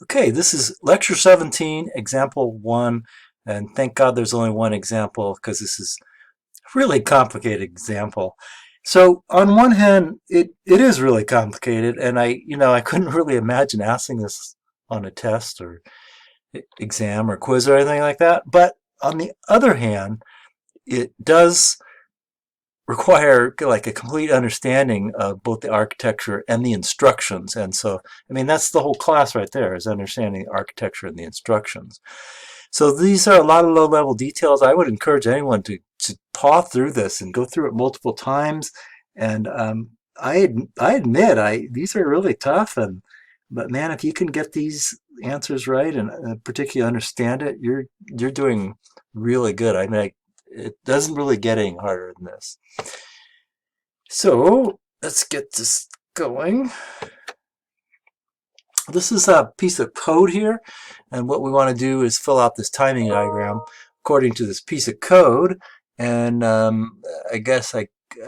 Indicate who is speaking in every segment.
Speaker 1: Okay, this is lecture 17, example 1, and thank God there's only one example because this is a really complicated example. So on one hand, it is really complicated, and I couldn't really imagine asking this on a test or exam or quiz or anything like that. But on the other hand, it does require like a complete understanding of both the architecture and the instructions. And so, I mean, that's the whole class right there, is understanding the architecture and the instructions. So these are a lot of low-level details. I would encourage anyone to paw through this and go through it multiple times. And I admit, these are really tough. But man, if you can get these answers right and particularly understand it, you're doing really good. I mean, it doesn't really get any harder than this. So let's get this going. This is a piece of code here, and what we want to do is fill out this timing diagram according to this piece of code. And I guess I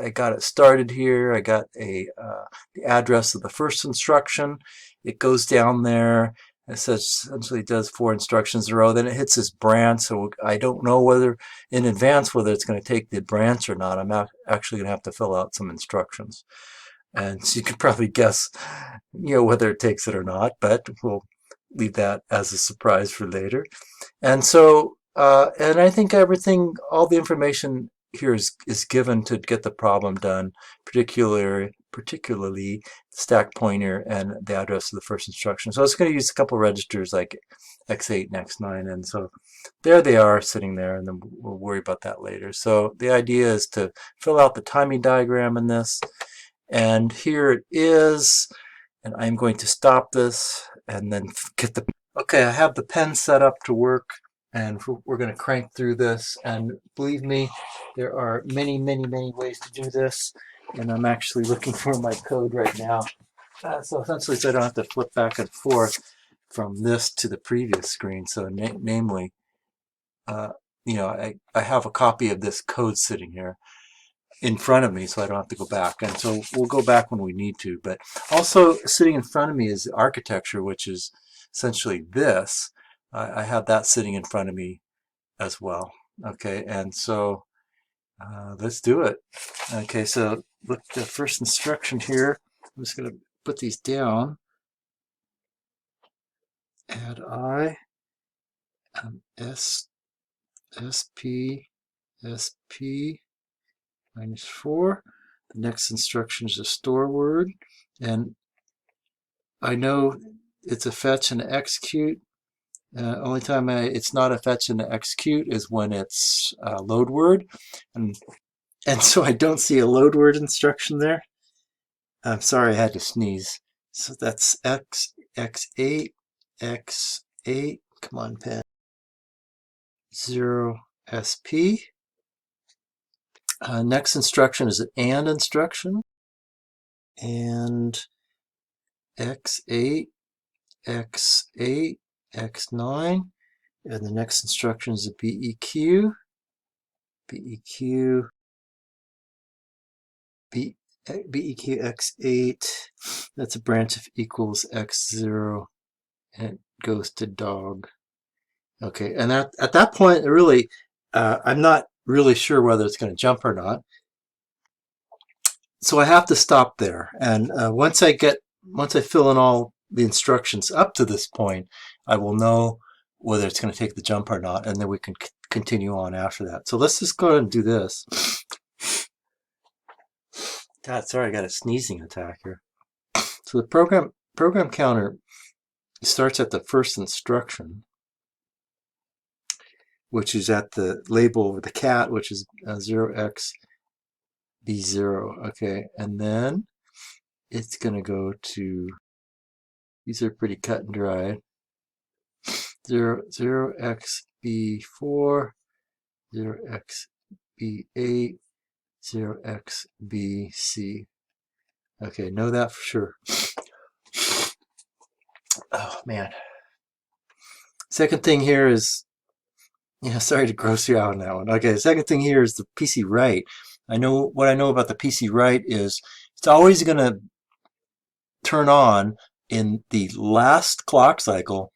Speaker 1: got it started here. I got the address of the first instruction. It goes down there. It says essentially it does 4 instructions in a row. Then it hits this branch. So I don't know whether in advance whether it's going to take the branch or not. I'm actually going to have to fill out some instructions. And so you can probably guess, whether it takes it or not, but we'll leave that as a surprise for later. And so, and I think all the information here is given to get the problem done, particularly stack pointer and the address of the first instruction. So it's going to use a couple registers like X8 and X9, and so there they are sitting there, and then we'll worry about that later. So the idea is to fill out the timing diagram in this, and here it is, and I'm going to stop this and then okay, I have the pen set up to work, and we're going to crank through this. And believe me, there are many, many, many ways to do this. And I'm actually looking for my code right now. So essentially, so I don't have to flip back and forth from this to the previous screen. So namely, I have a copy of this code sitting here in front of me, so I don't have to go back. And so we'll go back when we need to. But also sitting in front of me is the architecture, which is essentially this. I have that sitting in front of me as well. Okay, and so let's do it. Okay, so look, the first instruction here, I'm just going to put these down. Add I, S, SP, SP, -4. The next instruction is a store word, and I know it's a fetch and execute. Only time it's not a fetch and execute is when it's a load word, and so I don't see a load word instruction there. I'm sorry, I had to sneeze. So that's X8, X8. Come on, pen. 0 SP. Next instruction is an AND instruction, and X8, X8, X9, and the next instruction is a BEQ, BEQ, BEQ X8, that's a branch of equals X0, and it goes to dog. Okay, and at that point, really, I'm not really sure whether it's going to jump or not. So I have to stop there. And once I fill in all the instructions up to this point, I will know whether it's going to take the jump or not, and then we can continue on after that. So let's just go ahead and do this. God, sorry, I got a sneezing attack here. So the program counter starts at the first instruction, which is at the label of the cat, which is 0x B0. Okay, and then it's going to go to, these are pretty cut and dry, 0x B4, 0x B8, 0x BC. Okay, know that for sure. Oh man. Second thing here is, sorry to gross you out on that one. Okay, the second thing here is the PC write. What I know about the PC write is it's always going to turn on in the last clock cycle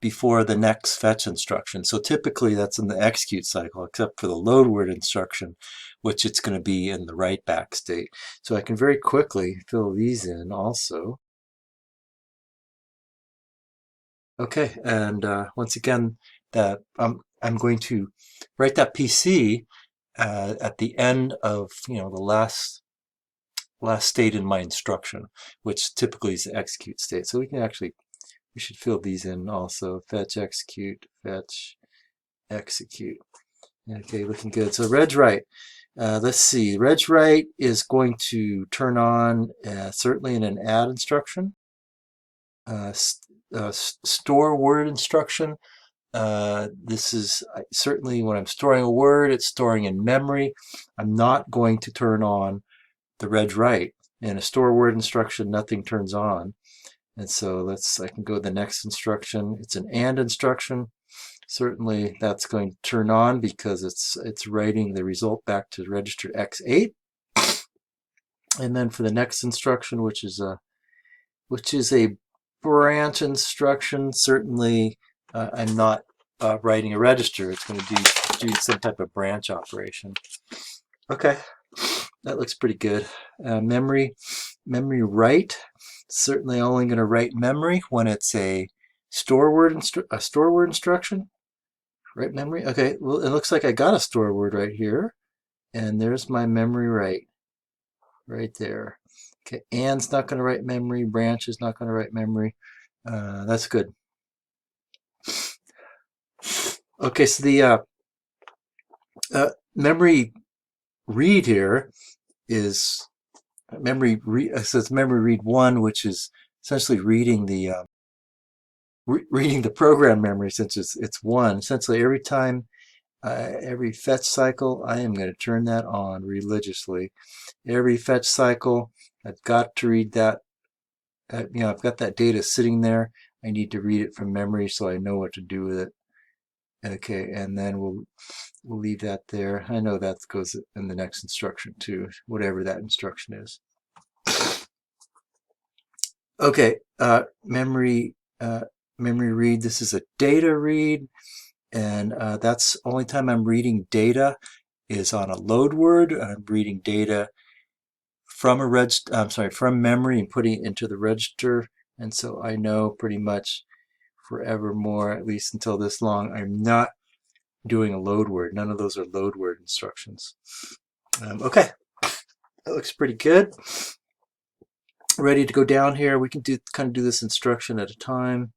Speaker 1: before the next fetch instruction. So typically that's in the execute cycle, except for the load word instruction, which it's going to be in the write back state. So I can very quickly fill these in also. Okay, and once again, that I'm going to write that PC at the end of the last state in my instruction, which typically is the execute state. So we should fill these in also. Fetch, execute, fetch, execute. Okay, looking good. So reg write. Let's see. Reg write is going to turn on certainly in an add instruction. Store word instruction. This is certainly when I'm storing a word, it's storing in memory. I'm not going to turn on the reg write. In a store word instruction, nothing turns on. And so I can go to the next instruction. It's an AND instruction. Certainly that's going to turn on because it's writing the result back to register X8. And then for the next instruction, which is a branch instruction, certainly I'm not writing a register. It's going to do some type of branch operation. Okay, that looks pretty good. Memory write. Certainly only going to write memory when it's a store word instruction. Write memory. Okay, well, it looks like I got a store word right here, and there's my memory write right there. Okay, and's not going to write memory. Branch is not going to write memory. That's good. Okay, so the memory read here is memory read. So it's memory read 1, which is essentially reading the reading the program memory, since it's 1. Essentially, every time, every fetch cycle, I am going to turn that on religiously. Every fetch cycle, I've got to read that. I've got that data sitting there. I need to read it from memory so I know what to do with it. Okay, and then we'll leave that there. I know that goes in the next instruction too, whatever that instruction is. Okay, memory read. This is a data read, and that's the only time I'm reading data is on a load word. I'm reading data from from memory and putting it into the register, and so I know pretty much forevermore, at least until this long, I'm not doing a load word. None of those are load word instructions. Okay, that looks pretty good. Ready to go down here. We can kind of do this instruction at a time.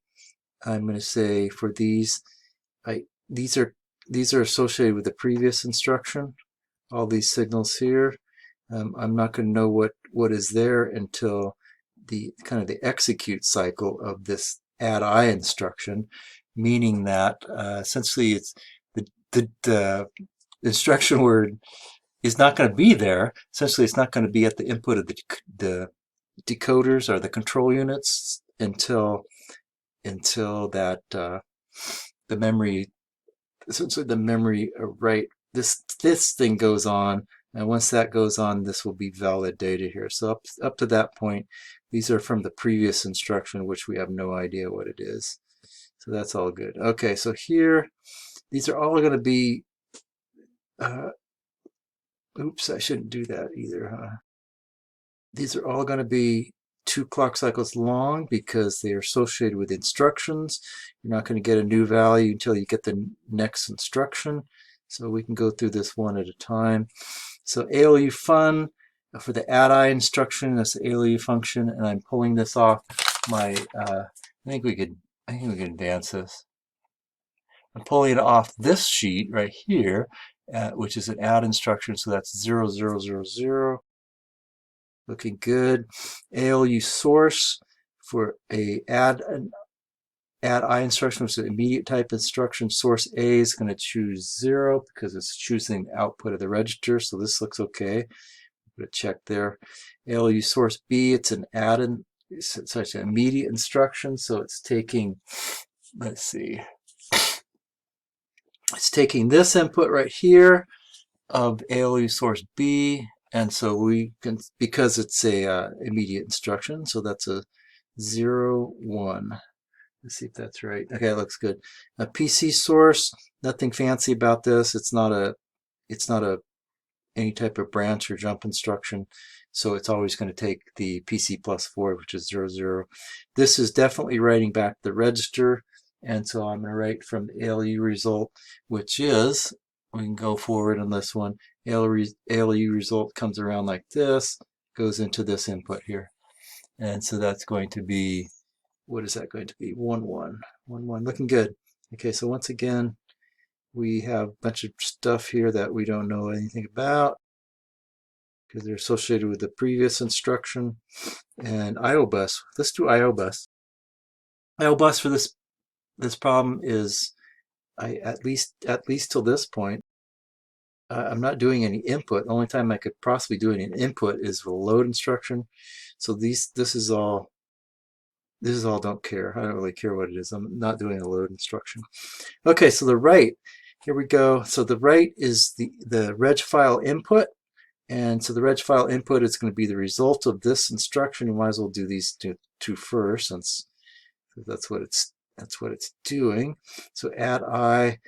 Speaker 1: I'm going to say for these, these are associated with the previous instruction. All these signals here. I'm not going to know what is there until the kind of the execute cycle of this add I instruction, meaning that essentially it's the instruction word is not going to be there. Essentially, it's not going to be at the input of the decoders or the control units until that the memory, essentially the memory write, this thing goes on, and once that goes on, this will be valid data here. So up to that point, these are from the previous instruction, which we have no idea what it is. So that's all good. Okay, so here, these are all going to be, oops, I shouldn't do that either, huh? These are all going to be 2 clock cycles long because they are associated with instructions. You're not going to get a new value until you get the next instruction. So we can go through this one at a time. So ALU fun for the add I instruction, that's the ALU function, and I'm pulling this off my, I think we could advance this. I'm pulling it off this sheet right here, which is an add instruction, so that's 0, 0, 0, 0. Looking good. ALU source for a add I instruction, which is an immediate type instruction. Source A is going to choose 0 because it's choosing the output of the register, so this looks okay. Put a check there. ALU source B, it's an add-in, such an immediate instruction, so it's taking, let's see, it's taking this input right here of ALU source B, and so we can, because it's a immediate instruction, so that's a 0, 1. Let's see if that's right. Okay, it looks good. A PC source, nothing fancy about this. It's not a any type of branch or jump instruction. So it's always going to take the PC plus 4, which is 0, 0. This is definitely writing back the register. And so I'm going to write from the ALU result, which is, we can go forward on this one. ALU result comes around like this, goes into this input here. And so that's going to be, what is that going to be? 1, 1, 1, 1, looking good. Okay, so once again, we have a bunch of stuff here that we don't know anything about because they're associated with the previous instruction. And IO bus, let's do IO bus. IO bus for this problem is, at least till this point, I'm not doing any input. The only time I could possibly do any input is with a load instruction. So this is all don't care. I don't really care what it is. I'm not doing a load instruction. Okay, so the write, here we go. So the write is the reg file input. And so the reg file input is going to be the result of this instruction. You might as well do these two first, since that's what it's doing. So add I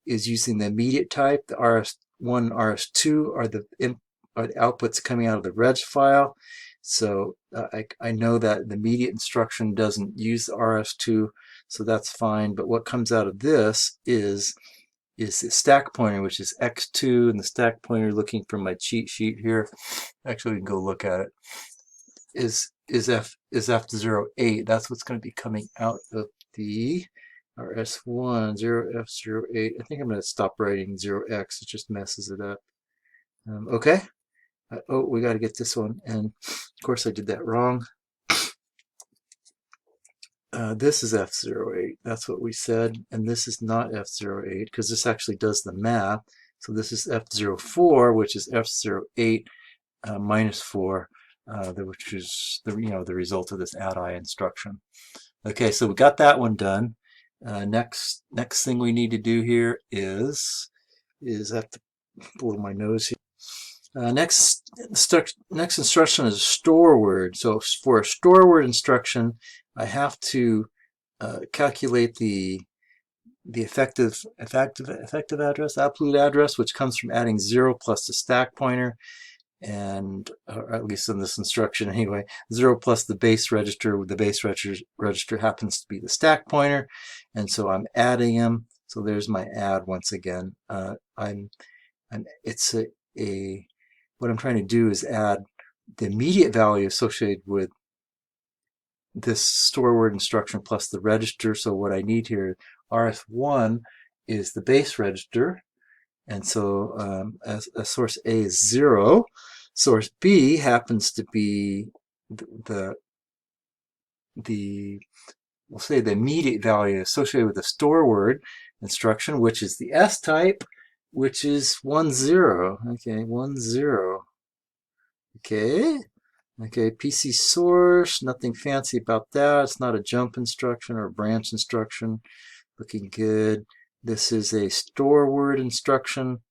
Speaker 1: is using the immediate type. The RS1, RS2 are the outputs coming out of the reg file. So I know that the immediate instruction doesn't use the RS2, so that's fine. But what comes out of this is the stack pointer, which is x2, and the stack pointer, looking from my cheat sheet here, actually we can go look at it, is F08. That's what's going to be coming out of the RS1, 0F08. I think I'm going to stop writing 0x, it just messes it up. Okay. Oh, we got to get this one, and of course I did that wrong. This is F08, that's what we said, and this is not F08 because this actually does the math. So this is F04, which is F08 minus 4, which is the result of this add I instruction. Okay, so we got that one done. Next thing we need to do here is I have to blow my nose here. Next instruction is a store word. So for a store word instruction, I have to calculate the effective address, absolute address, which comes from adding 0 plus the stack pointer, and or at least in this instruction anyway, 0 plus the base register. The base register happens to be the stack pointer, and so I'm adding them. So there's my add once again. What I'm trying to do is add the immediate value associated with this store word instruction plus the register. So what I need here, RS1 is the base register, and so as source A is 0, source B happens to be we'll say the immediate value associated with the store word instruction, which is the S type, which is 1, 0. Okay, 1, 0. Okay. Okay, PC source, nothing fancy about that. It's not a jump instruction or a branch instruction. Looking good. This is a store word instruction,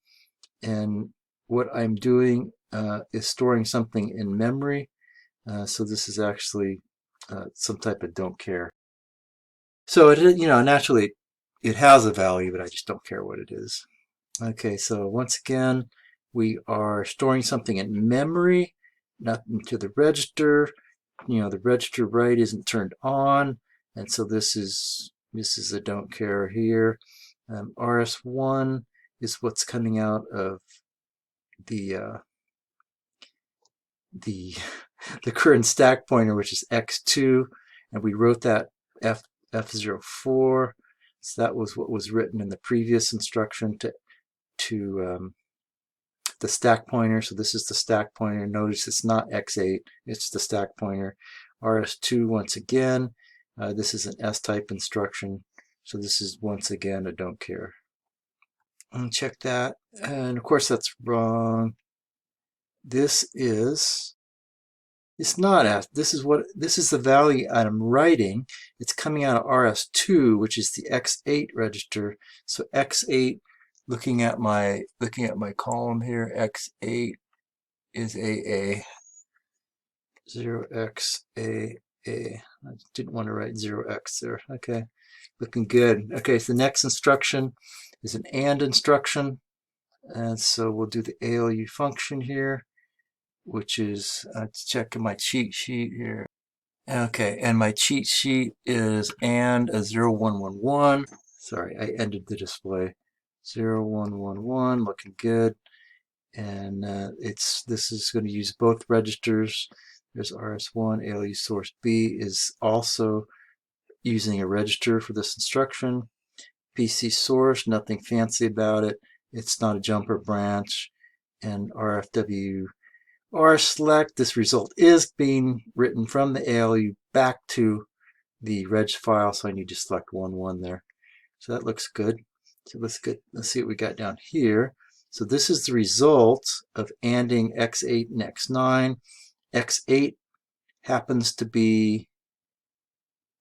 Speaker 1: and what I'm doing is storing something in memory. So this is actually some type of don't care. So it, naturally it has a value, but I just don't care what it is. Okay, so once again, we are storing something in memory, nothing to the register. The register write isn't turned on, and so this is a don't care here. RS1 is what's coming out of the current stack pointer, which is x2, and we wrote that F04. So that was what was written in the previous instruction to the stack pointer. So this is the stack pointer. Notice it's not x8, it's the stack pointer. RS2 once again. This is an S-type instruction. So this is once again a don't care. Check that. And of course that's wrong. This is, it's not S. This is the value I'm writing. It's coming out of RS2, which is the X8 register. So X8, looking at my column here, X8 is AA. 0xAA. A. I didn't want to write 0x there. Okay, looking good. Okay, so the next instruction is an AND instruction. And so we'll do the ALU function here, which is, checking my cheat sheet here. Okay, and my cheat sheet is AND a 0111. Sorry, I ended the display. 0111, looking good. And this is going to use both registers. There's RS1, ALU source B is also using a register for this instruction. PC source, nothing fancy about it. It's not a jumper branch. And RFW R select, this result is being written from the ALU back to the reg file, so I need to select 1 there. So that looks good. So let's see what we got down here. So this is the result of ANDing X8 and X9. X8 happens to be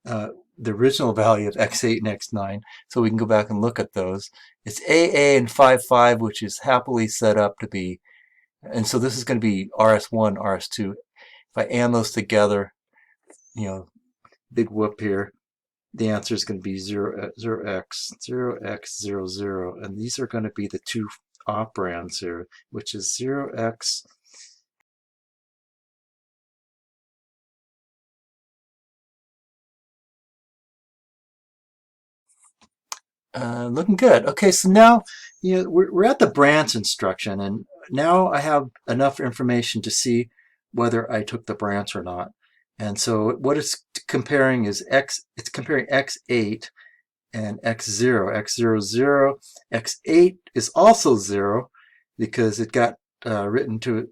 Speaker 1: the original value of X8 and X9, so we can go back and look at those. It's AA and 5, which is happily set up to be, and so this is going to be RS1, RS2. If I AND those together, you know, big whoop here, the answer is going to be 0x, 0x00, and these are going to be the two operands here, which is 0x looking good. Okay, so now we're at the branch instruction, and now I have enough information to see whether I took the branch or not. And so what it's comparing is it's comparing X8 and X0. X00, X8 is also 0 because it got written to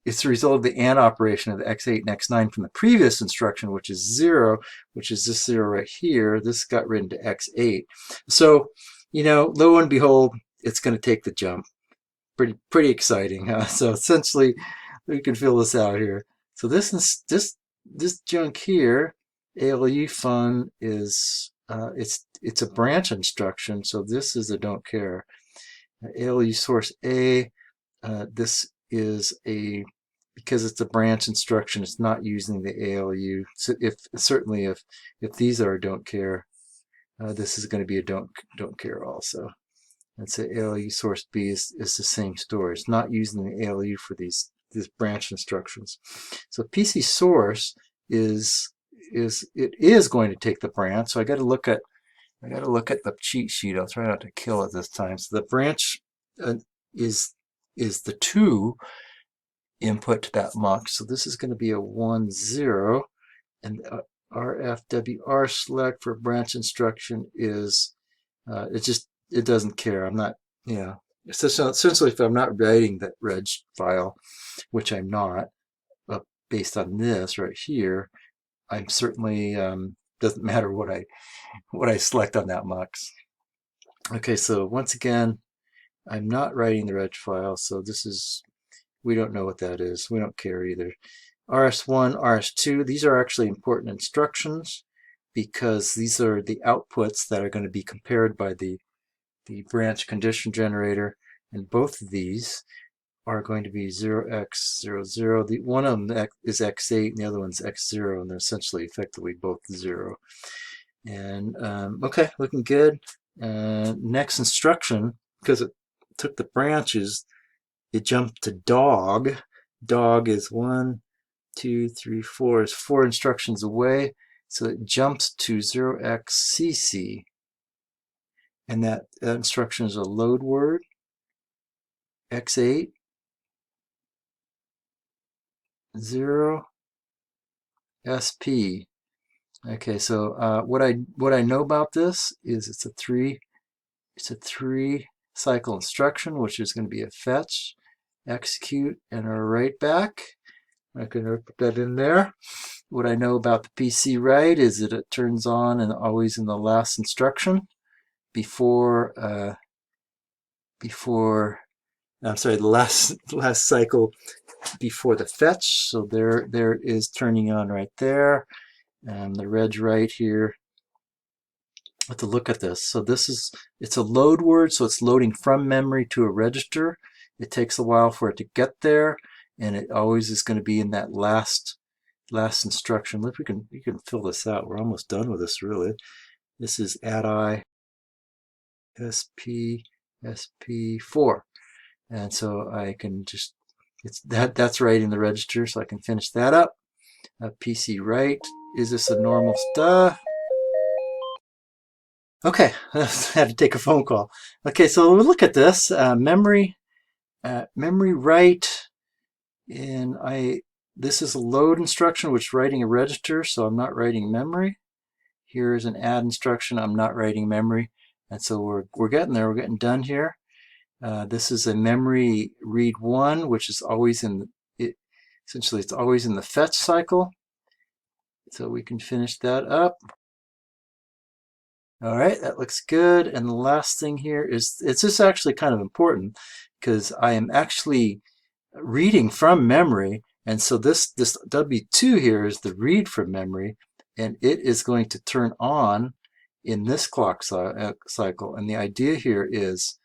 Speaker 1: it's the result of the AND operation of the X8 and X9 from the previous instruction, which is 0, which is this 0 right here. This got written to X8. So, lo and behold, it's going to take the jump. Pretty exciting, huh? So essentially, we can fill this out here. So this junk here, ALU fun is it's a branch instruction. So this is a don't care. ALU source A. This is because it's a branch instruction, it's not using the ALU. So certainly if these are a don't care, this is going to be a don't care also. And so ALU source B is the same story. It's not using the ALU for these branch instructions. So PC source is going to take the branch. So I got to look at the cheat sheet. I'll try not to kill it this time. So the branch is the 2 input to that mux. So this is going to be a 1 0, and RFWR select for branch instruction is it doesn't care. I'm not, essentially if I'm not writing that reg file, which I'm not, based on this right here, I'm certainly doesn't matter what I select on that mux. Okay, so once again, I'm not writing the reg file, so this is, we don't know what that is. We don't care either. RS1, RS2, these are actually important instructions because these are the outputs that are going to be compared by the branch condition generator, and both of these are going to be 0x00. One of them is X8 and the other one's X0, and they're essentially effectively both 0. And okay, looking good. Next instruction, because it took the branches, it jumped to dog. Dog is 1, 2, 3, 4. It's 4 instructions away, so it jumps to 0xcc. And that instruction is a load word, X8, 0, SP. Okay, so what I know about this is it's a 3 cycle instruction, which is going to be a fetch, execute, and a write back. I can put that in there. What I know about the PC write is that it turns on and always in the last instruction before I'm sorry, the last cycle before the fetch. So there it is turning on right there. And the reg right here. Have to look at this. So it's a load word, so it's loading from memory to a register. It takes a while for it to get there, and it always is going to be in that last last instruction. Look, we can fill this out. We're almost done with this, really. This is add I SP4, and so I can just that's right in the register, so I can finish that up. PC write. Is this a normal stuff? Okay, I had to take a phone call. Okay, so we'll look at this memory write. And this is a load instruction, which is writing a register, so I'm not writing memory. Here's an add instruction. I'm not writing memory, and so we're getting there. We're getting done here. This is a memory read one, which is always in it. Essentially, it's always in the fetch cycle. So we can finish that up. All right, that looks good. And the last thing here is, it's just actually kind of important because I am actually reading from memory. And so this W2 here is the read from memory, and it is going to turn on in this clock cycle. And the idea here is,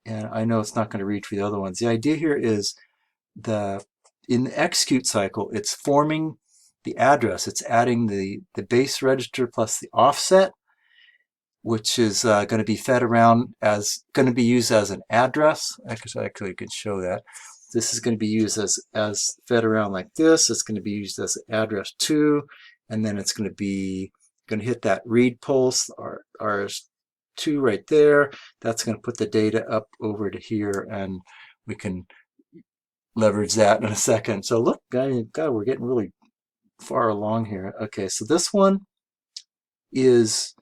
Speaker 1: and I know it's not going to read for the other ones, the idea here is in the execute cycle, it's forming the address. It's adding the base register plus the offset, which is going to be fed around as, going to be used as an address. Actually, I could show that. This is going to be used as fed around like this. It's going to be used as address 2, and then it's going to hit that read pulse, RS2 right there. That's going to put the data up over to here, and we can leverage that in a second. So look, God, we're getting really far along here. Okay, so this one is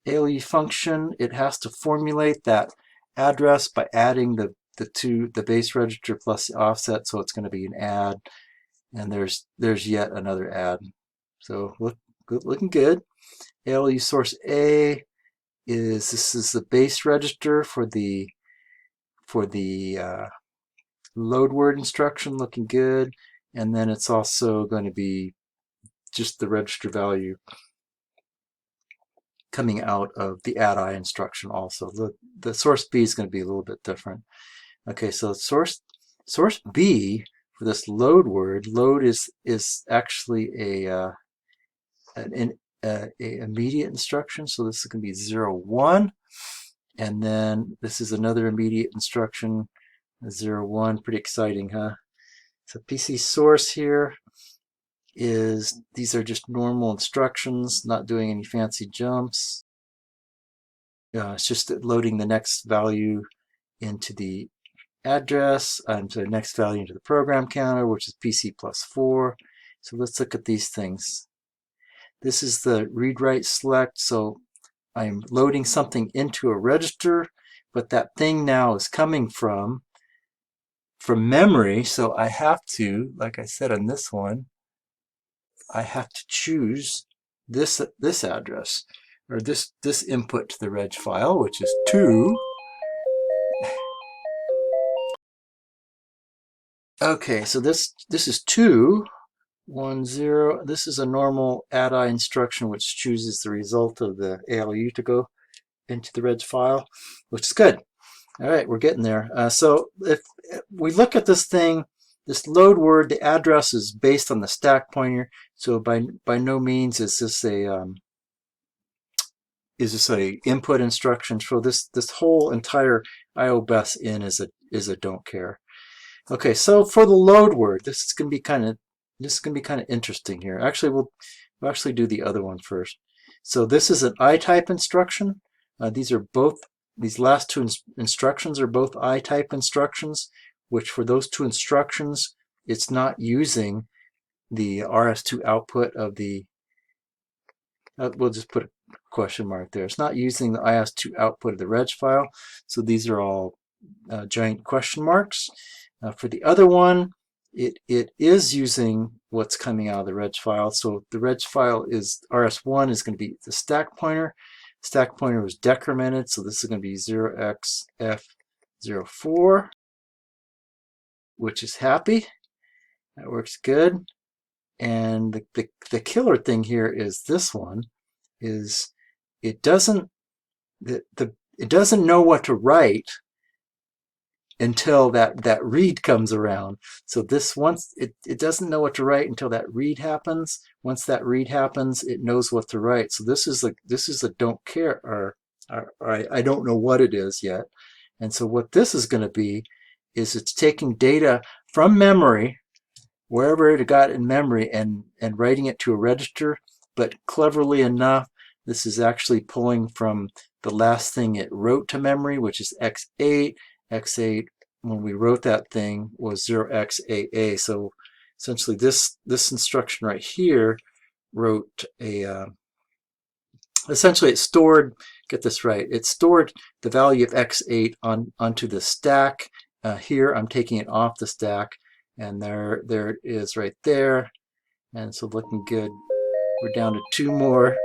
Speaker 1: ALU function. It has to formulate that address by adding the base register plus the offset, so it's going to be an add, and there's yet another add. So looking good. ALU source A this is the base register for the load word instruction, looking good, and then it's also going to be just the register value coming out of the add I instruction also. The source B is going to be a little bit different. Okay, so source B for this load word, load is actually an immediate instruction, so this is going to be 0, 1, and then this is another immediate instruction, 0, 1. Pretty exciting, huh? So PC source here is, these are just normal instructions, not doing any fancy jumps. It's just loading the next value into the address, the next value into the program counter, which is PC plus 4. So let's look at these things. This is the read-write select, so I'm loading something into a register, but that thing now is coming from memory, so I have to, like I said on this one, I have to choose this address, or this input to the reg file, which is 2. Okay, so this is 2, 1, 0. This is a normal add I instruction, which chooses the result of the ALU to go into the reg file, which is good. All right, we're getting there. So if we look at this thing, this load word, the address is based on the stack pointer. So by no means is this a input instruction. So this whole entire IO bus in is a don't care. Okay, so for the load word, this is going to be kind of interesting here. Actually, we'll actually do the other one first. So this is an I-type instruction. These last two instructions are both I-type instructions, which for those two instructions, it's not using the RS2 output of the, we'll just put a question mark there. It's not using the RS2 output of the reg file. So these are all giant question marks. For the other one, it is using what's coming out of the reg file. So the reg file is, RS1 is going to be the stack pointer. Stack pointer was decremented, so this is going to be 0xF04, which is happy. That works good. And the killer thing here is this one, is it doesn't know what to write until that read comes around. So this once it doesn't know what to write until that read happens. Once that read happens, it knows what to write. So this is a don't care or I don't know what it is yet. And so what this is going to be is it's taking data from memory, wherever it got in memory, and writing it to a register. But cleverly enough, this is actually pulling from the last thing it wrote to memory, which is x8. X8, when we wrote that thing, was 0xAA. So essentially this instruction right here wrote a, essentially it stored, get this right, it stored the value of x8 onto the stack. Here I'm taking it off the stack, and there it is right there. And so looking good. We're down to 2 more.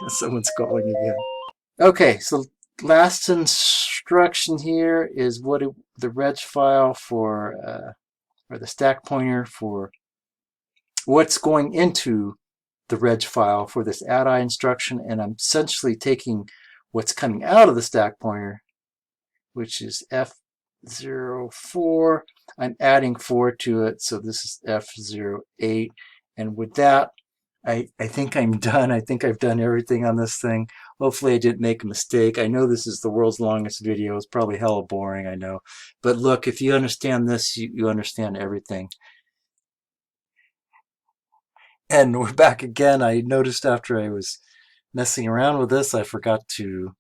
Speaker 1: Someone's calling again. Okay, so last instruction here is the reg file for, or the stack pointer for what's going into the reg file for this add-I instruction, and I'm essentially taking what's coming out of the stack pointer, which is F04. I'm adding 4 to it, so this is F08. And with that, I think I'm done. I think I've done everything on this thing. Hopefully I didn't make a mistake. I know this is the world's longest video. It's probably hella boring, I know. But look, if you understand this, you understand everything. And we're back again. I noticed after I was messing around with this, I forgot to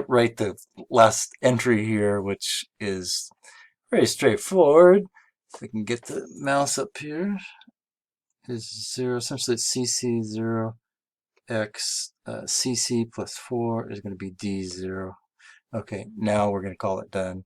Speaker 1: write the last entry here, which is very straightforward. If I can get the mouse up here, is 0, essentially it's CC0 x CC plus 4 is going to be D0. Okay, now we're going to call it done.